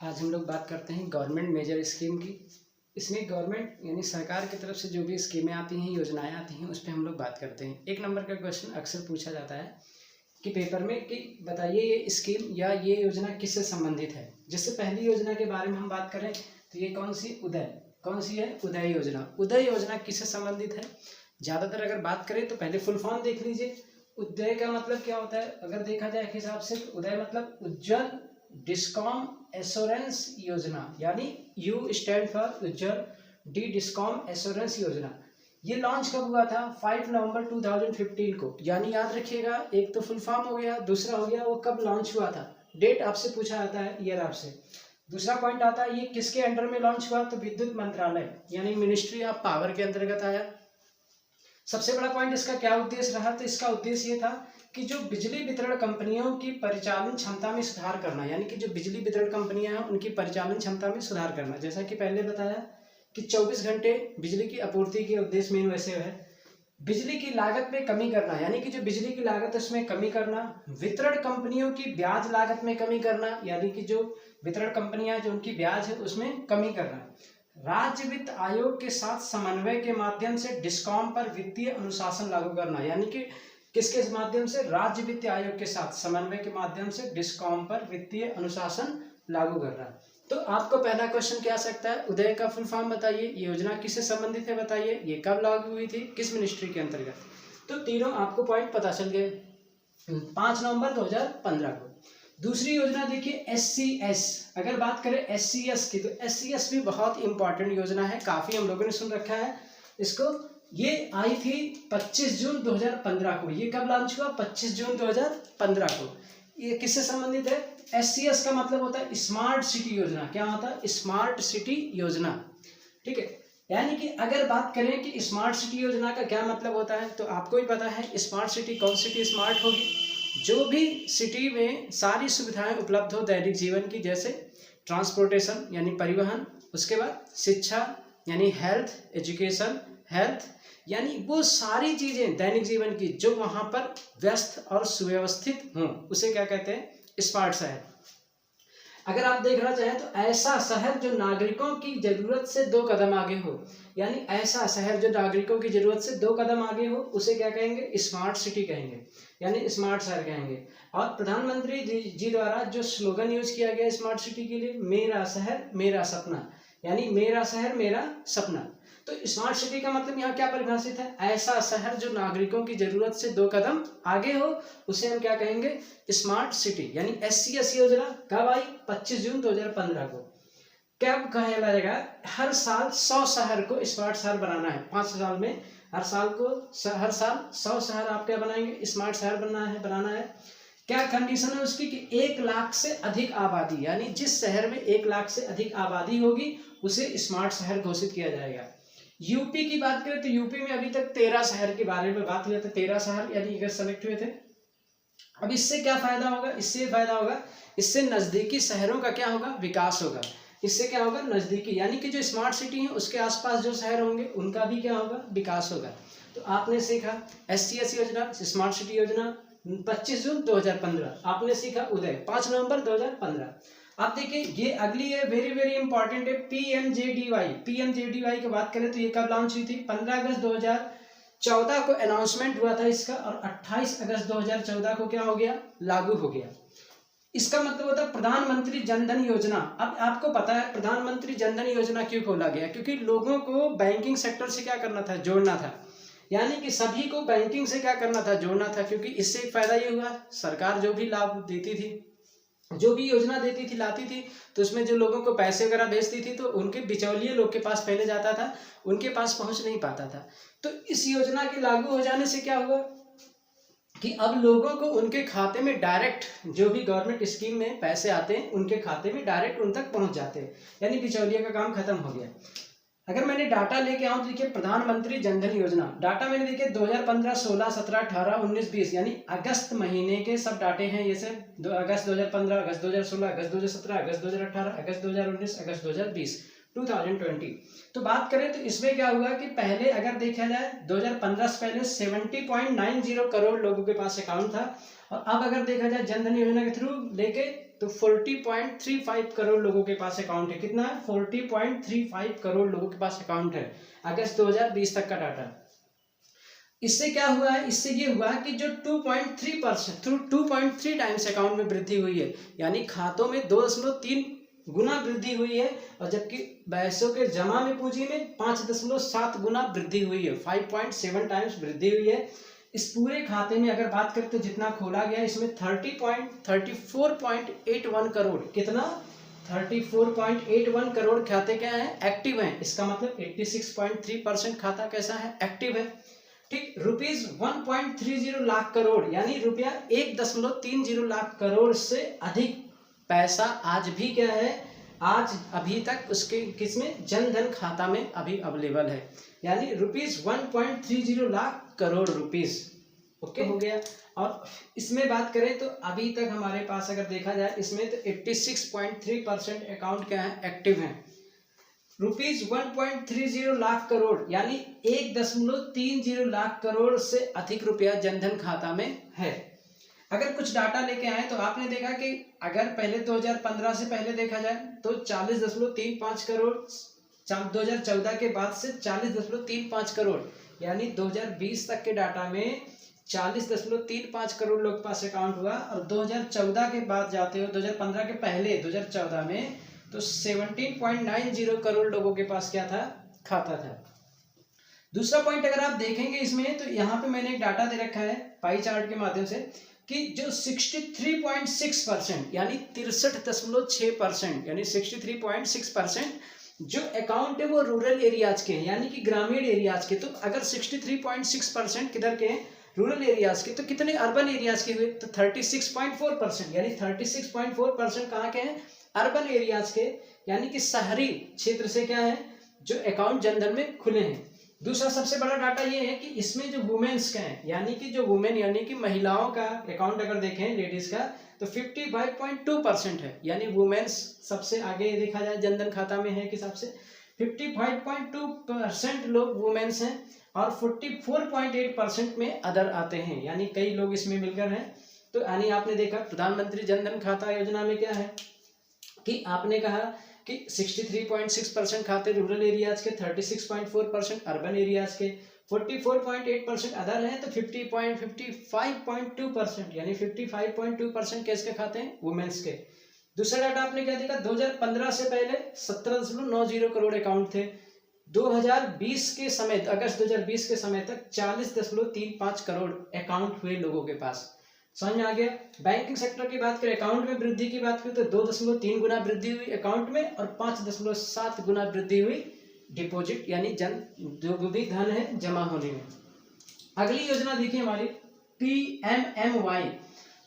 आज हम लोग बात करते हैं गवर्नमेंट मेजर स्कीम की। इसमें गवर्नमेंट यानी सरकार की तरफ से जो भी स्कीमें आती हैं, योजनाएं आती हैं, उस पर हम लोग बात करते हैं। एक नंबर का क्वेश्चन अक्सर पूछा जाता है कि पेपर में कि बताइए ये स्कीम या ये योजना किससे संबंधित है। जिससे पहली योजना के बारे में हम बात करें तो ये कौन सी है? उदय योजना। उदय योजना किससे संबंधित है? ज़्यादातर अगर बात करें तो पहले फुल फॉर्म देख लीजिए। उदय का मतलब क्या होता है? अगर देखा जाए एक हिसाब से तो उदय मतलब उज्जवल डिस्कॉम एश्योरेंस योजना, यानी you stand for Ujjwal, D discom assurance योजना। ये लॉन्च कब हुआ था? 5 नवंबर 2015 को। यानी याद रखिएगा, एक तो फुल फॉर्म हो गया, दूसरा हो गया वो कब लॉन्च हुआ था। डेट आपसे पूछा जाता है, ईयर आपसे। दूसरा पॉइंट आता है ये किसके अंडर में लॉन्च हुआ? तो विद्युत मंत्रालय यानी मिनिस्ट्री ऑफ पावर के अंतर्गत आया। सबसे बड़ा पॉइंट इसका क्या उद्देश्य रहा? तो इसका उद्देश्य ये था कि जो बिजली वितरण कंपनियों की परिचालन क्षमता में सुधार करना, यानी कि जो बिजली वितरण कंपनियां हैं उनकी परिचालन क्षमता में सुधार करना। जैसा कि पहले बताया कि 24 घंटे बिजली की आपूर्ति के उद्देश्य में वैसे है। बिजली की लागत में कमी करना, यानी कि जो बिजली की लागत है उसमें कमी करना। वितरण कंपनियों की ब्याज लागत में कमी करना, यानी कि जो वितरण कंपनियां जो उनकी ब्याज है उसमें कमी करना। राज्य वित्त आयोग के साथ समन्वय के माध्यम से डिस्कॉम पर वित्तीय अनुशासन लागू करना, यानी कि किसके माध्यम से? राज्य वित्त आयोग के साथ समन्वय के माध्यम से डिस्कॉम पर वित्तीय अनुशासन लागू करना। तो आपको पहला क्वेश्चन क्या आ सकता है? उदय का फुल फॉर्म बताइए, योजना किससे संबंधित है बताइए, ये कब लागू हुई थी, किस मिनिस्ट्री के अंतर्गत। तो तीनों आपको पॉइंट पता चल गए। 5 नवंबर 2015 को। दूसरी योजना देखिए SCS। अगर बात करें SCS की तो SCS भी बहुत इंपॉर्टेंट योजना है, काफी हम लोगों ने सुन रखा है इसको। ये आई थी 25 जून 2015 को। ये कब लॉन्च हुआ? 25 जून 2015 को। ये किससे संबंधित है? SCS का मतलब होता है स्मार्ट सिटी योजना। क्या होता है? स्मार्ट सिटी योजना। ठीक है, यानी कि अगर बात करें कि स्मार्ट सिटी योजना का क्या मतलब होता है, तो आपको ही पता है स्मार्ट सिटी कौन सिटी स्मार्ट होगी? जो भी सिटी में सारी सुविधाएं उपलब्ध हो दैनिक जीवन की, जैसे ट्रांसपोर्टेशन यानी परिवहन, उसके बाद शिक्षा यानी हेल्थ एजुकेशन, हेल्थ यानी वो सारी चीजें दैनिक जीवन की जो वहां पर व्यस्त और सुव्यवस्थित हों, उसे क्या कहते हैं? स्मार्ट शहर। अगर आप देखना चाहें तो ऐसा शहर जो नागरिकों की जरूरत से 2 कदम आगे हो, यानी ऐसा शहर जो नागरिकों की जरूरत से 2 कदम आगे हो, उसे क्या कहेंगे? स्मार्ट सिटी कहेंगे, यानी स्मार्ट शहर कहेंगे। और प्रधानमंत्री जी द्वारा जो स्लोगन यूज किया गया स्मार्ट सिटी के लिए, मेरा शहर मेरा सपना, यानी मेरा शहर मेरा सपना। तो स्मार्ट सिटी का मतलब यहाँ क्या परिभाषित है? ऐसा शहर जो नागरिकों की जरूरत से 2 कदम आगे हो, उसे हम क्या कहेंगे? Smart city. यानी SCS योजना कब आई? 25 जून 2015 को। कब कहा जाएगा? हर साल 100 शहर को स्मार्ट शहर बनाना है। 5 साल में हर साल 100 शहर आप क्या बनाएंगे? स्मार्ट शहर बनाना है। क्या कंडीशन है उसकी? कि 1 लाख से अधिक आबादी, यानी जिस शहर में 1 लाख से अधिक आबादी होगी उसे स्मार्ट शहर घोषित किया जाएगा। यूपी की बात करें तो यूपी में अभी तक 13 शहर के बारे में बात हुई थी। 13 शहर यानी अगर सेलेक्ट हुए थे। अब इससे क्या फायदा होगा? इससे फायदा होगा, इससे नजदीकी शहरों का क्या होगा? विकास होगा। इससे क्या होगा? नजदीकी यानी कि जो स्मार्ट सिटी है उसके आसपास जो शहर होंगे उनका भी क्या होगा? विकास होगा। तो आपने सीखा SCS योजना, स्मार्ट सिटी योजना 25 जून 2015। आपने सीखा उदय 5 नवंबर 2015। आप देखिए ये अगली है, वेरी वेरी इंपॉर्टेंट है, PMJDY। PMJDY की बात करें तो ये कब लॉन्च हुई थी? 15 अगस्त 2014 को अनाउंसमेंट हुआ था इसका, और 28 अगस्त 2014 को क्या हो गया? लागू हो गया। इसका मतलब होता है प्रधानमंत्री जनधन योजना। अब आपको पता है प्रधानमंत्री जनधन योजना क्यों खोला गया? क्योंकि लोगों को बैंकिंग सेक्टर से क्या करना था? जोड़ना था। यानी कि सभी को बैंकिंग से क्या करना था? जोड़ना था। क्योंकि इससे एक फायदा ये हुआ, सरकार जो भी लाभ देती थी, जो भी योजना देती थी, लाती थी, तो उसमें जो लोगों को पैसे वगैरह भेजती थी तो उनके बिचौलिए लोग के पास पहले जाता था, उनके पास पहुंच नहीं पाता था। तो इस योजना के लागू हो जाने से क्या हुआ कि अब लोगों को उनके खाते में डायरेक्ट, जो भी गवर्नमेंट स्कीम में पैसे आते हैं उनके खाते में डायरेक्ट उन तक पहुंच जाते हैं, यानी बिचौलिए का काम खत्म हो गया। अगर मैंने डाटा लेके आऊँ तो देखिए प्रधानमंत्री जनधन योजना डाटा मैंने देखिए 2015, 16, 17, 18, 19, 20 यानी अगस्त महीने के सब डाटे हैं। ये सब अगस्त 2015, अगस्त 2016, अगस्त 2017, अगस्त 2018, अगस्त 2019, अगस्त 2020, 2020। तो बात करें तो इसमें क्या हुआ कि पहले अगर देखा जाए 2015 से पहले 70.90 करोड़ लोगों के पास अकाउंट था, और अब अगर देखा जाए जनधन योजना के थ्रू लेके तो 40.35 करोड़ लोगों के पास अकाउंट है। कितना है? 40.35 करोड़ लोगों के पास अकाउंट है, अगस्त 2020 तक का डाटा। इससे क्या हुआ है? इससे ये हुआ कि जो 2.3 टाइम्स अकाउंट में वृद्धि हुई है, यानी खातों में 2.3 गुना वृद्धि हुई है, और जबकि पैसों के जमा में पूंजी में 5.7 गुना वृद्धि हुई है, 5.7 टाइम्स वृद्धि हुई है। इस पूरे खाते में अगर बात करें तो जितना खोला गया इसमें 34.81 करोड़, कितना? 34.81 करोड़ खाते क्या है? एक्टिव हैं। इसका मतलब 86.3% खाता कैसा है? एक्टिव है। ठीक, ₹1.30 लाख करोड़, यानी रुपया 1.30 लाख करोड़ से अधिक पैसा आज भी क्या है? आज अभी तक उसके किसमें? जनधन खाता में अभी अवेलेबल है, यानी ₹1.30 लाख करोड़ रुपीस। ओके, हो गया। और इसमें बात करें तो अभी तक हमारे पास अगर देखा जाए इसमें तो 86.3% अकाउंट क्या है? एक्टिव हैं। ₹1.30 लाख करोड़, यानी 1.30 लाख करोड़ से अधिक रुपया जनधन खाता में है। अगर कुछ डाटा लेके आए तो आपने देखा कि अगर पहले 2015 से पहले देखा जाए तो 40.35 करोड़, 2014 के बाद से 40.35 करोड़, यानी 2020 तक के डाटा में 40.35 करोड़ लोग के पास अकाउंट हुआ। और 2014 के बाद जाते हो 2015 के पहले 2014 में तो 17.90 करोड़ लोगों के पास क्या था? खाता था। दूसरा पॉइंट अगर आप देखेंगे इसमें तो यहाँ पे मैंने एक डाटा दे रखा है पाई चार्ट के माध्यम से कि जो 63.6% यानी 63.6%, यानी 63.6% जो अकाउंट है वो रूरल एरियाज के हैं, यानी कि ग्रामीण एरियाज के। तो अगर 63.6% किधर के हैं? रूरल एरियाज के। तो कितने अर्बन एरियाज के हुए? तो 36.4%, यानी 36.4% कहाँ के हैं? अर्बन एरियाज के, यानी कि शहरी क्षेत्र से क्या है? जो अकाउंट जनधन में खुले हैं। दूसरा सबसे बड़ा डाटा ये है कि इसमें जो वुमेन्स का है, यानी कि जो वुमेन यानी कि महिलाओं का अकाउंट अगर देखें लेडीज का तो 55.2% है, यानी वुमेन्स सबसे आगे देखा जाए जनधन खाता में है कि सबसे 55.2% लोग वुमेन्स हैं, और 44.8% में अदर आते हैं, यानी कई लोग इसमें मिलकर हैं। तो यानी आपने देखा प्रधानमंत्री जनधन खाता योजना में क्या है कि आपने कहा कि 63.6% खाते रूरल एरियाज के, 36.4% अर्बन एरियाज के, 44.8% अदर हैं, तो 55.2% यानी 55.2% किसके खाते हैं? वुमेन्स के। दूसरा डाटा आपने क्या देखा? 2015 से पहले 17.90 करोड़ अकाउंट थे। 2020 के समय, अगस्त 2020 के समय तक 40.35 करोड़ अकाउंट हुए लोगों के पास। समझ में आ गया? बैंकिंग सेक्टर की बात करें, अकाउंट में वृद्धि की बात करें तो 2.3 गुना वृद्धि हुई अकाउंट में, और 5.7 गुना वृद्धि हुई डिपॉजिट यानी जो भी धन है जमा होने में। अगली योजना देखिए हमारी PMMY।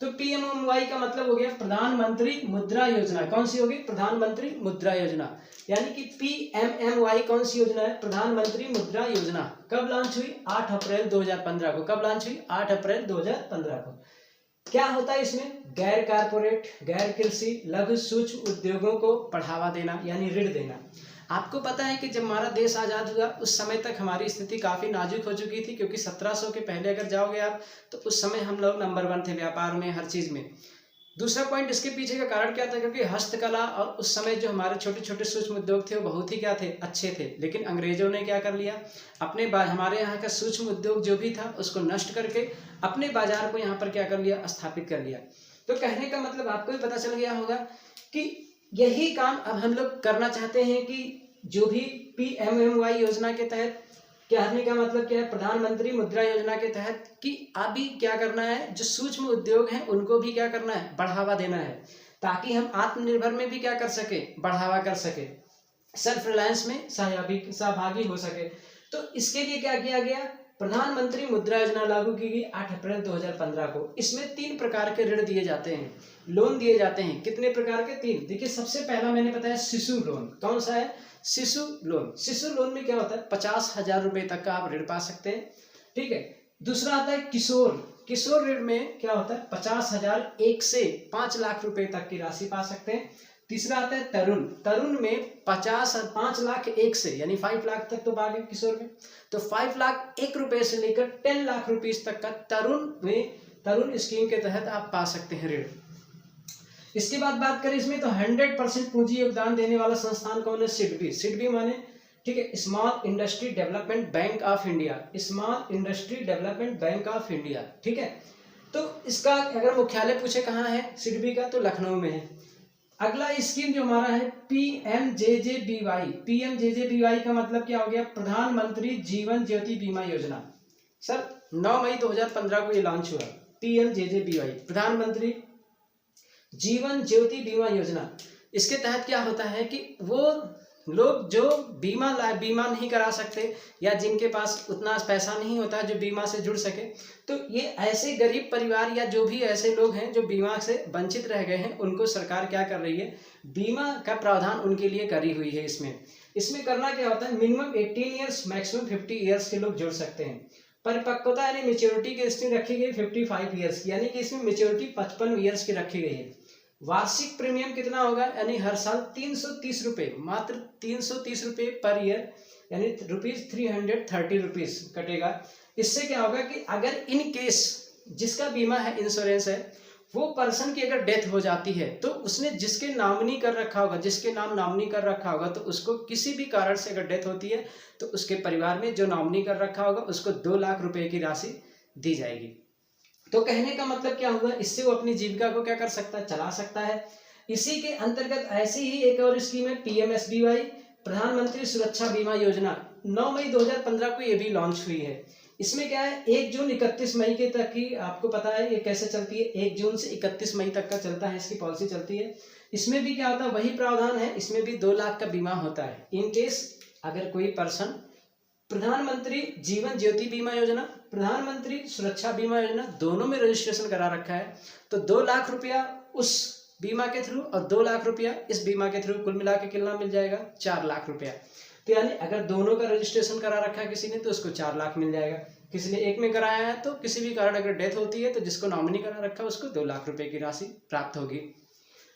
तो PMMY का मतलब हो गया प्रधानमंत्री मुद्रा योजना। कौन सी होगी? प्रधानमंत्री मुद्रा योजना। यानी कि PMMY कौन सी योजना है? प्रधानमंत्री मुद्रा योजना। कब लॉन्च हुई? 8 अप्रैल 2015 को। कब लॉन्च हुई? 8 अप्रैल 2015 को। क्या होता है इसमें? गैर कारपोरेट, गैर कृषि, लघु सूक्ष्म उद्योगों को बढ़ावा देना, यानी ऋण देना। आपको पता है कि जब हमारा देश आज़ाद हुआ उस समय तक हमारी स्थिति काफ़ी नाजुक हो चुकी थी, क्योंकि 1700 के पहले अगर जाओगे आप तो उस समय हम लोग नंबर 1 थे व्यापार में, हर चीज़ में। दूसरा पॉइंट इसके पीछे का कारण क्या था? क्योंकि हस्तकला और उस समय जो हमारे छोटे छोटे सूक्ष्म उद्योग थे वो बहुत ही क्या थे? अच्छे थे। लेकिन अंग्रेजों ने क्या कर लिया? अपने हमारे यहाँ का सूक्ष्म उद्योग जो भी था उसको नष्ट करके अपने बाजार को यहाँ पर क्या कर लिया? स्थापित कर लिया। तो कहने का मतलब आपको भी पता चल गया होगा कि यही काम अब हम लोग करना चाहते हैं कि जो भी PMMY योजना के तहत, कहने का मतलब क्या है? प्रधानमंत्री मुद्रा योजना के तहत कि अभी क्या करना है? जो सूक्ष्म उद्योग हैं उनको भी क्या करना है? बढ़ावा देना है, ताकि हम आत्मनिर्भर में भी क्या कर सके? बढ़ावा कर सके, सेल्फ रिलायंस में सहभागी हो सके। तो इसके लिए क्या किया गया? प्रधानमंत्री मुद्रा योजना लागू की गई 8 अप्रैल 2015 को। इसमें 3 प्रकार के ऋण दिए जाते हैं, लोन दिए जाते हैं। कितने प्रकार के? 3। देखिए सबसे पहला मैंने बताया शिशु लोन। कौन सा है? शिशु लोन। शिशु लोन में क्या होता है? 50,000 रुपए तक का आप ऋण पा सकते हैं। ठीक है। दूसरा आता है किशोर। किशोर ऋण में क्या होता है? 50,000 1 से 5 लाख रुपए तक की राशि पा सकते हैं। तीसरा आता है तरुण। तरुण में 5 लाख 1 से यानी 5 लाख तक तो पा गए किशोर में। तो 5 लाख 1 रुपए से लेकर 10 लाख रुपीस तक का तरुण स्कीम के तहत आप पा सकते हैं ऋण। इसके बाद बात करें इसमें तो 100% पूंजी योगदान देने वाला संस्थान कौन है? सिडबी। सिडबी माने ठीक है, small industry development bank of India, small industry development bank of India, ठीक है। तो इसका अगर मुख्यालय पूछे कहाँ है सिडबी का, तो लखनऊ में है। अगला स्कीम जो हमारा है पीएमजेजेबीवाई। पीएमजेजेबीवाई का मतलब क्या हो गया? प्रधानमंत्री जीवन ज्योति बीमा योजना। सर 9 मई 2015 को ये लॉन्च हुआ। पीएमजेजेबीवाई प्रधानमंत्री जीवन ज्योति बीमा योजना। इसके तहत क्या होता है कि वो लोग जो बीमा नहीं करा सकते या जिनके पास उतना पैसा नहीं होता जो बीमा से जुड़ सके, तो ये ऐसे गरीब परिवार या जो भी ऐसे लोग हैं जो बीमा से वंचित रह गए हैं, उनको सरकार क्या कर रही है? बीमा का प्रावधान उनके लिए करी हुई है। इसमें करना क्या होता है? मिनिमम 18 ईयर्स मैक्सिमम 50 ईयर्स के लोग जुड़ सकते हैं। परिपक्वता यानी मेच्योरिटी की इसमें रखी गई 55 ईयर्स की, यानी कि इसमें मेच्योरिटी 55 ईयर्स की रखी गई है। वार्षिक प्रीमियम कितना होगा? यानी हर साल 330 रुपये, मात्र 330 रुपये पर ईयर, यानी ₹330 कटेगा। इससे क्या होगा कि अगर इन केस जिसका बीमा है, इंश्योरेंस है, वो पर्सन की अगर डेथ हो जाती है तो उसने जिसके नॉमिनी कर रखा होगा, जिसके नाम नॉमिनी कर रखा होगा, तो उसको किसी भी कारण से अगर डेथ होती है तो उसके परिवार में जो नॉमिनी कर रखा होगा उसको 2 लाख रुपए की राशि दी जाएगी। तो कहने का मतलब क्या हुआ? इससे वो अपनी जीविका को क्या कर सकता है? चला सकता है। इसी के अंतर्गत ऐसी ही एक और स्कीम है पीएमएसबीवाई, प्रधानमंत्री सुरक्षा बीमा योजना। 9 मई 2015 को ये भी लॉन्च हुई है। इसमें क्या है? 1 जून 31 मई के तक की, आपको पता है ये कैसे चलती है, 1 जून से 31 मई तक का चलता है, इसकी पॉलिसी चलती है। इसमें भी क्या होता है? वही प्रावधान है, इसमें भी 2 लाख का बीमा होता है। इन केस अगर कोई पर्सन प्रधानमंत्री जीवन ज्योति बीमा योजना, प्रधानमंत्री सुरक्षा बीमा योजना दोनों में रजिस्ट्रेशन करा रखा है, तो 2 लाख रुपया उस बीमा के थ्रू और 2 लाख रुपया इस बीमा के थ्रू, कुल मिला के कितना मिल जाएगा? 4 लाख रुपया। तो यानी अगर दोनों का रजिस्ट्रेशन करा रखा है किसी ने तो उसको 4 लाख मिल जाएगा। किसी ने एक में कराया है तो किसी भी कारण अगर डेथ होती है तो जिसको नॉमिनी करा रखा है उसको 2 लाख रुपए की राशि प्राप्त होगी।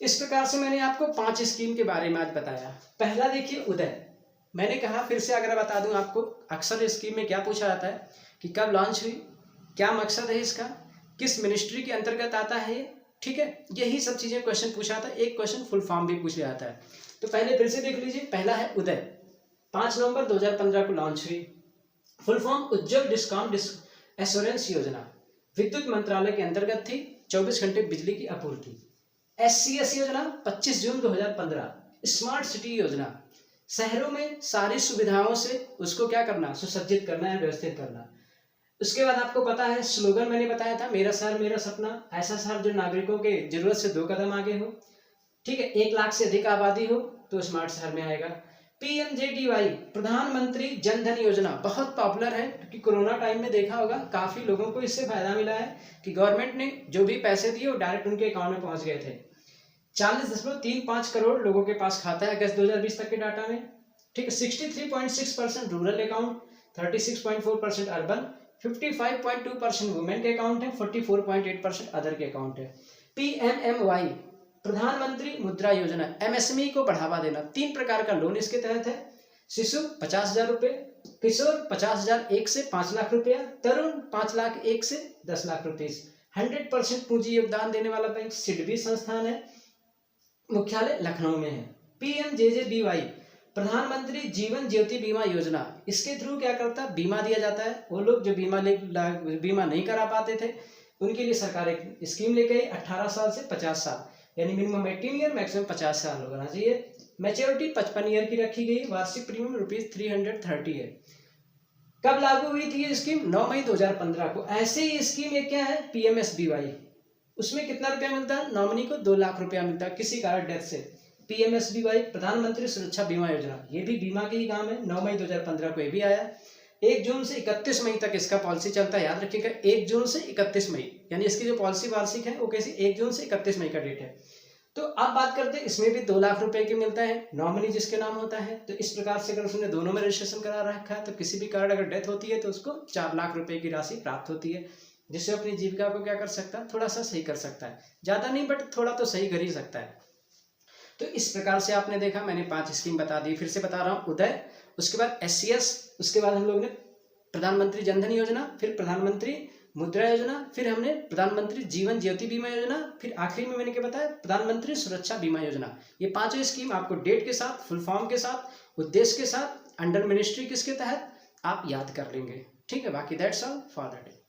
इस प्रकार से मैंने आपको 5 स्कीम के बारे में आज बताया। पहला देखिए उदय। मैंने कहा फिर से अगर बता दूं आपको, अक्सर स्कीम में क्या पूछा जाता है कि कब लॉन्च हुई, क्या मकसद है इसका, किस मिनिस्ट्री के अंतर्गत आता है, ठीक है, यही सब चीजें क्वेश्चन पूछा था। एक क्वेश्चन फुल फॉर्म भी पूछ जाता है। तो पहले फिर से देख लीजिए, पहला है उदय, 5 नवंबर 2015 को लॉन्च हुई। फुल फॉर्म उज्ज्वल डिस्काउंट एश्योरेंस योजना, विद्युत मंत्रालय के अंतर्गत थी, 24 घंटे बिजली की आपूर्ति। SCS योजना 25 जून 2015। स्मार्ट सिटी योजना, शहरों में सारी सुविधाओं से उसको क्या करना? सुसज्जित करना है, व्यवस्थित करना। उसके बाद आपको पता है स्लोगन मैंने बताया था, मेरा शहर मेरा सपना, ऐसा शहर जो नागरिकों के जरूरत से 2 कदम आगे हो, ठीक है, 1 लाख से अधिक आबादी हो तो स्मार्ट शहर में आएगा। PMJDY प्रधानमंत्री जन धन योजना बहुत पॉपुलर है, क्योंकि कोरोना टाइम में देखा होगा काफी लोगों को इससे फायदा मिला है कि गवर्नमेंट ने जो भी पैसे दिए वो डायरेक्ट उनके अकाउंट में पहुंच गए थे। 40.35 करोड़ लोगों के पास खाता है अगस्त 2020 तक के डाटा में, ठीक है। 63.6% रूरल अकाउंट, 36.4% अर्बन, 55.2% वुमेन के अकाउंट है, 44.8% अदर के अकाउंट है। PMMY प्रधानमंत्री मुद्रा योजना, MSME को बढ़ावा देना। 3 प्रकार का लोन इसके तहत है। शिशु 50,000 रुपये, किशोर 50,000 1 से 5 लाख रुपया, तरुण 5 लाख 1 से 10 लाख रुपये। 100% पूंजी योगदान देने वाला बैंक सिडबी संस्थान है, मुख्यालय लखनऊ में है। PMJJBY प्रधानमंत्री जीवन ज्योति बीमा योजना, इसके थ्रू क्या करता है? बीमा दिया जाता है। वो लोग जो बीमा नहीं करा पाते थे उनके लिए सरकार एक स्कीम लेके आई, 18 साल से 50 साल, यानी मिनिमम 18 ईयर मैक्सिमम 50 साल होना चाहिए। मैच्योरिटी 55 ईयर की रखी गई। वार्षिक प्रीमियम ₹330 है। कब लागू हुई थी ये स्कीम? 9 मई 2015 को। ऐसे ही स्कीम एक क्या है? PMSBY, उसमें कितना रुपया मिलता है? नॉमिनी को 2 लाख रुपया मिलता है किसी कारण डेथ से। PMSBY प्रधानमंत्री सुरक्षा बीमा योजना, ये भी बीमा के ही काम है। 9 मई 2015 को ये भी आया। 1 जून से 31 मई तक इसका पॉलिसी चलता है, याद रखिएगा 1 जून से 31 मई, यानी इसकी जो पॉलिसी वार्षिक है वो कैसी? 1 जून से 31 मई का डेट है। तो अब बात करते हैं, इसमें भी 2 लाख रुपए की मिलता है, नॉमिनी जिसके नाम होता है। तो इस प्रकार से अगर उसने दोनों में रजिस्ट्रेशन करा रखा है तो किसी भी कारण अगर डेथ होती है तो उसको 4 लाख रुपए की राशि प्राप्त होती है, जिससे अपनी जीविका को क्या कर सकता है? थोड़ा सा सही कर सकता है, ज्यादा नहीं बट थोड़ा तो सही कर ही सकता है। तो इस प्रकार से आपने देखा, मैंने 5 स्कीम बता दी। फिर से बता रहा हूँ, उदय, उसके बाद SCS, उसके बाद हम लोग ने प्रधानमंत्री जन धन योजना, फिर प्रधानमंत्री मुद्रा योजना, फिर हमने प्रधानमंत्री जीवन ज्योति बीमा योजना, फिर आखिरी में मैंने क्या बताया, प्रधानमंत्री सुरक्षा बीमा योजना। ये पांचों स्कीम आपको डेट के साथ, फुल फॉर्म के साथ, उद्देश्य के साथ, अंडर मिनिस्ट्री किसके तहत आप याद कर लेंगे। ठीक है, बाकी that's all for the day.